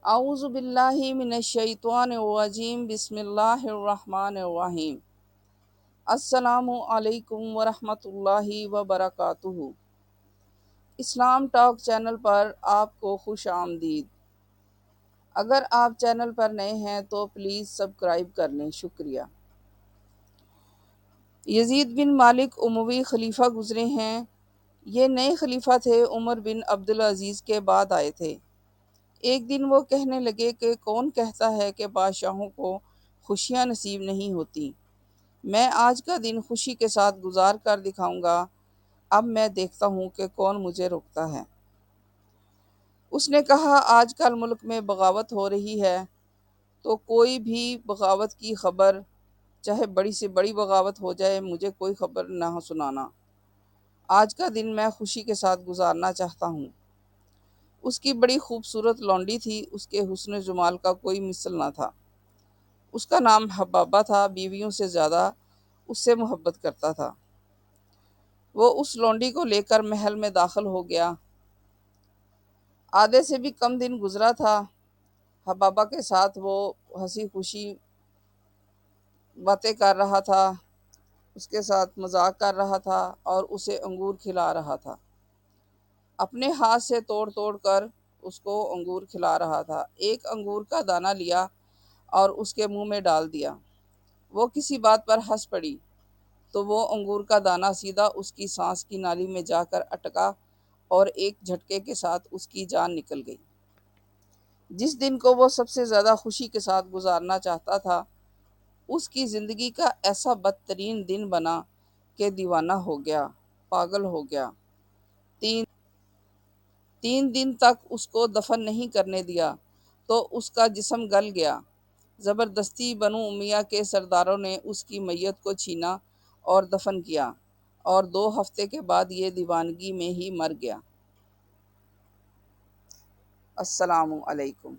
اعوذ باللہ من الشیطان الرجیم بسم اللہ الرحمن الرحیم۔ السلام علیکم ورحمۃ اللہ وبرکاتہ۔ اسلام ٹاک چینل پر آپ کو خوش آمدید۔ اگر آپ چینل پر نئے ہیں تو پلیز سبسکرائب کر لیں، شکریہ۔ یزید بن مالک اموی خلیفہ گزرے ہیں۔ یہ نئے خلیفہ تھے، عمر بن عبدالعزیز کے بعد آئے تھے۔ ایک دن وہ کہنے لگے کہ کون کہتا ہے کہ بادشاہوں کو خوشیاں نصیب نہیں ہوتی؟ میں آج کا دن خوشی کے ساتھ گزار کر دکھاؤں گا، اب میں دیکھتا ہوں کہ کون مجھے روکتا ہے۔ اس نے کہا آج کل ملک میں بغاوت ہو رہی ہے، تو کوئی بھی بغاوت کی خبر، چاہے بڑی سے بڑی بغاوت ہو جائے، مجھے کوئی خبر نہ سنانا۔ آج کا دن میں خوشی کے ساتھ گزارنا چاہتا ہوں۔ اس کی بڑی خوبصورت لونڈی تھی، اس کے حسن و جمال کا کوئی مثل نہ تھا۔ اس کا نام حبابہ تھا، بیویوں سے زیادہ اس سے محبت کرتا تھا۔ وہ اس لونڈی کو لے کر محل میں داخل ہو گیا۔ آدھے سے بھی کم دن گزرا تھا، حبابہ کے ساتھ وہ ہنسی خوشی باتیں کر رہا تھا، اس کے ساتھ مذاق کر رہا تھا اور اسے انگور کھلا رہا تھا۔ اپنے ہاتھ سے توڑ توڑ کر اس کو انگور کھلا رہا تھا۔ ایک انگور کا دانہ لیا اور اس کے منہ میں ڈال دیا۔ وہ کسی بات پر ہنس پڑی تو وہ انگور کا دانہ سیدھا اس کی سانس کی نالی میں جا کر اٹکا اور ایک جھٹکے کے ساتھ اس کی جان نکل گئی۔ جس دن کو وہ سب سے زیادہ خوشی کے ساتھ گزارنا چاہتا تھا، اس کی زندگی کا ایسا بدترین دن بنا کہ دیوانہ ہو گیا، پاگل ہو گیا۔ تین دن تک اس کو دفن نہیں کرنے دیا تو اس کا جسم گل گیا۔ زبردستی بنو امیہ کے سرداروں نے اس کی میت کو چھینا اور دفن کیا، اور 2 ہفتے کے بعد یہ دیوانگی میں ہی مر گیا۔ السلام علیکم۔